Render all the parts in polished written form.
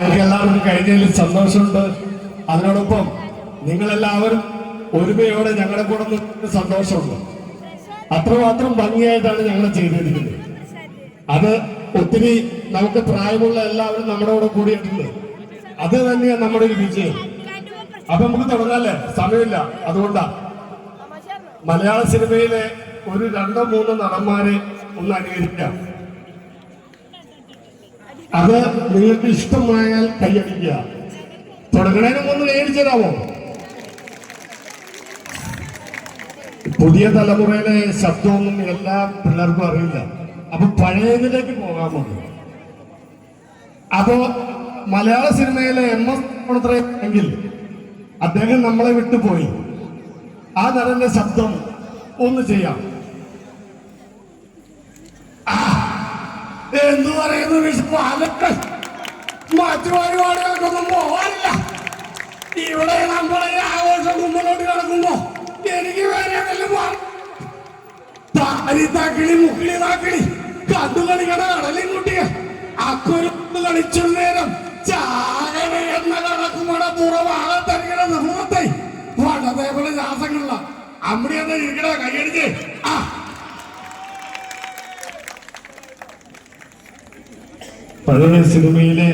എനിക്ക് എല്ലാവർക്കും കഴിഞ്ഞതിൽ സന്തോഷമുണ്ട്. അതിനോടൊപ്പം നിങ്ങളെല്ലാവരും ഒരുമയോടെ ഞങ്ങളുടെ കൂടെ നിന്ന് സന്തോഷമുണ്ട്. അത്രമാത്രം ഭംഗിയായിട്ടാണ് ഞങ്ങൾ ചെയ്തിരിക്കുന്നത്. അത് ഒത്തിരി നമുക്ക് പ്രായമുള്ള എല്ലാവരും നമ്മുടെ കൂടെ കൂടിയിട്ടുണ്ട്. അത് തന്നെയാണ് നമ്മുടെ ഒരു വിജയം. അപ്പൊ നമുക്ക് തുടങ്ങാല്ലേ? സമയമില്ല. അതുകൊണ്ടാ മലയാള സിനിമയിലെ ഒരു 2-3 നടന്മാരെ ഒന്ന് അനുകരിക്കാം. അത് നിങ്ങൾക്ക് ഇഷ്ടമായാൽ കൈയടിക്കുക. തുടങ്ങണേനും ഒന്ന് കൈയടിച്ചതാവോ? പുതിയ തലമുറയിലെ ശബ്ദമൊന്നും എല്ലാ പിള്ളേർക്കും അറിയില്ല. അപ്പൊ പഴയതിലേക്ക് പോകാൻ മതി. അപ്പോ മലയാള സിനിമയിലെ MS എങ്കിൽ അദ്ദേഹം നമ്മളെ വിട്ടുപോയി. ആ നടന്റെ ശബ്ദം ഒന്ന് ചെയ്യാം. എന്തു പറയുന്നു? മറ്റു പരിപാടികൾക്കൊന്നും പോകാനില്ല. ഇവിടെ നമ്മളെ ആഘോഷം മുമ്പോട്ട് കിടക്കുമ്പോ എനിക്ക് വേറെ താക്കിളി മുക്കിളി താക്കിളി കണ്ടുകളിക്കണ കടലും കുട്ടിയ അക്കൊരു കളിച്ചു നേരം ചാകര എന്ന കണക്കുമട പുറഭാഗത്തരികണ നിർമ്മത്തെ പണ്ടതേപോലെ ശ്വാസങ്ങളില അമ്മടിയെന്ന് ഇരിക്കണ കൈയടിച്ച് പഴയ സിനിമയിലെ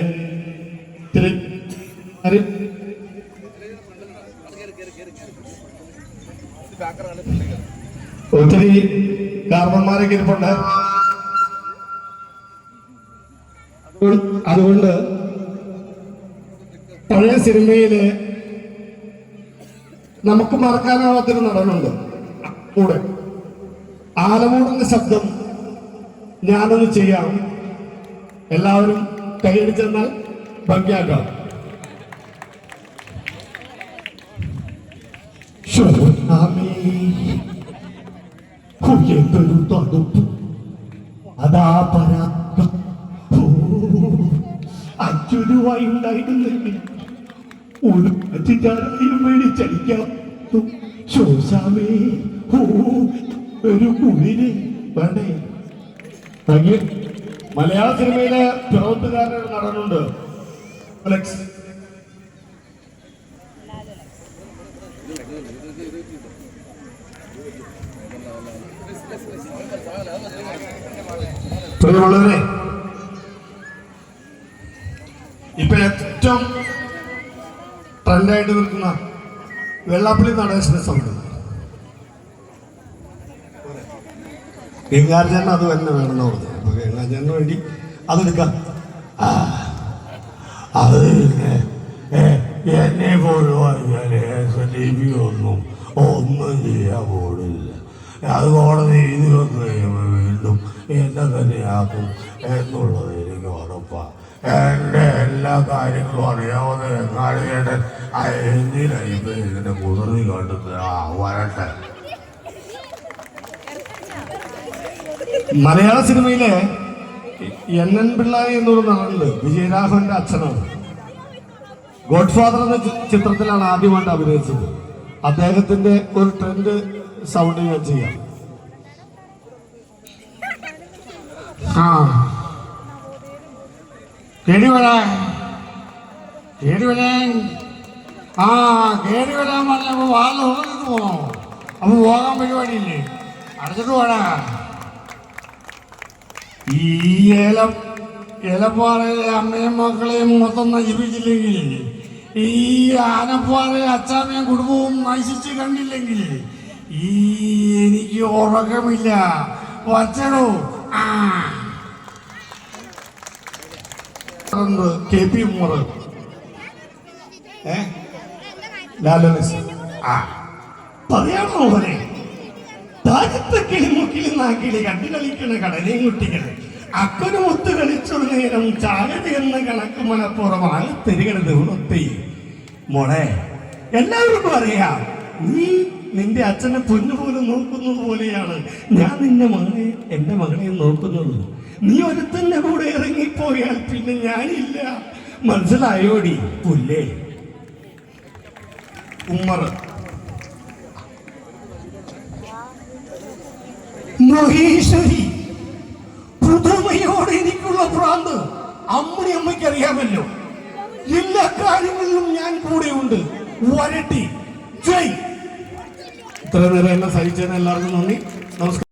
ഒത്തിരി കാർമ്മന്മാരൊക്കെ ഇരിപ്പുണ്ട്. അതുകൊണ്ട് പഴയ സിനിമയില് നമുക്ക് മറക്കാനാവാത്തൊരു നടനുണ്ട് കൂടെ. ആലമൂടിന്റെ ശബ്ദം ഞാനൊന്ന് ചെയ്യാം. എല്ലാവരും കൈയടിച്ചെന്നാൽ ഭംഗിയാക്കാം. എന്തൊരു തണുപ്പ്! അതാ പരാക്കം! 5 രൂപ ഉണ്ടായിരുന്നെങ്കിൽ ഒരു പറ്റിച്ചാരായും മേടിച്ചടിക്കാം. ശോശാമേ, ഒരു കുളിര് വേണ്ടേ? മലയാള സിനിമയിലെ പ്രവർത്തകാരനൊരു നടനുണ്ട്, അലക്സ്. പ്രിയമുള്ളവരെ, ഇപ്പൊ ഏറ്റവും ട്രെൻഡായിട്ട് നിൽക്കുന്ന വെള്ളാപ്പള്ളി നടേശന്റെ സൗണ്ട് ഗംഗാർജന അത് തന്നെ വേണമെന്ന് പറഞ്ഞു. അപ്പൊ ഗംഗാർജന് വേണ്ടി അതെടുക്കാം. അത് എന്നെ ഒന്നും ചെയ്യാൻ പോടില്ല. അത് കോടതി എഴുതി വന്നു കഴിയുമ്പോൾ വീണ്ടും എന്നെ തന്നെയാക്കും എന്നുള്ളത് എനിക്ക് ഉറപ്പാണ്. എൻ്റെ എല്ലാ കാര്യങ്ങളും അറിയാവുന്ന വെങ്ങാളിയേട്ടൻ എന്തിനായിപ്പോ ഇതിന്റെ കുതിർത്തി കണ്ടുന്നത്? വരട്ടെ. മലയാള സിനിമയിലെ NN പിള്ളായി എന്നൊരു നടനുണ്ട്, വിജയരാഘവന്റെ അച്ഛനാണ്. ഗോഡ് ഫാദർ എന്ന ചിത്രത്തിലാണ് ആദ്യമായിട്ട് അഭിനയിച്ചത്. അദ്ദേഹത്തിന്റെ ഒരു ട്രെൻഡ് സൗണ്ട് ഞാൻ ചെയ്യാം. കേടി വരാൻ പറഞ്ഞപ്പോ വാല് ഉറങ്ങിട്ട് പോണോ? അപ്പൊ പോകാൻ പരിപാടിയില്ലേ? അടച്ചിട്ട് പോടാ. ഈ ഏലപ്പാറയിലെ അമ്മയും മക്കളെയും മൊത്തം നശിപ്പിച്ചില്ലെങ്കിൽ, ഈ ആനപ്പാറയിലെ അച്ചാമ്മയും കുടുംബവും നശിച്ച് കണ്ടില്ലെങ്കിൽ എനിക്ക് ഉറക്കമില്ല. വച്ചടോ. KP ഉമ്മർ, പറയാമോ പോലെ താഴത്തെ കിളിമുക്കിളി നാക്കിളി കണ്ടു കളിക്കണ കടലയും കുട്ടികളെ അക്കൊരു മുത്ത് കളിച്ചൊരു നേരം ചാകര എന്ന കണക്ക് മനപ്പുറം ആകത്തിരികണ ദൂരത്തെ മോളെ. എല്ലാവർക്കും അറിയാം, നീ നിന്റെ അച്ഛനെ പൊന്നുപോലെ നോക്കുന്നത് പോലെയാണ് ഞാൻ എന്റെ മകളെ നോക്കുന്നത്. നീ ഒരുത്തന്റെ കൂടെ ഇറങ്ങിപ്പോയാൽ പിന്നെ ഞാനില്ല. മനസ്സിലായോടി പുല്ലേ? ഉമ്മർ. മഹേശ്വരി, പുതുമയോടെ എനിക്കുള്ള ഭ്രാന്ത് അമ്മയ്ക്ക് അറിയാമല്ലോ. എല്ലാ കാര്യങ്ങളിലും ഞാൻ കൂടെയുണ്ട്. വരട്ടി ജയ്. ഇത്ര നേരം എന്നെ സഹിച്ചതിന് എല്ലാവർക്കും നന്ദി. നമസ്കാരം.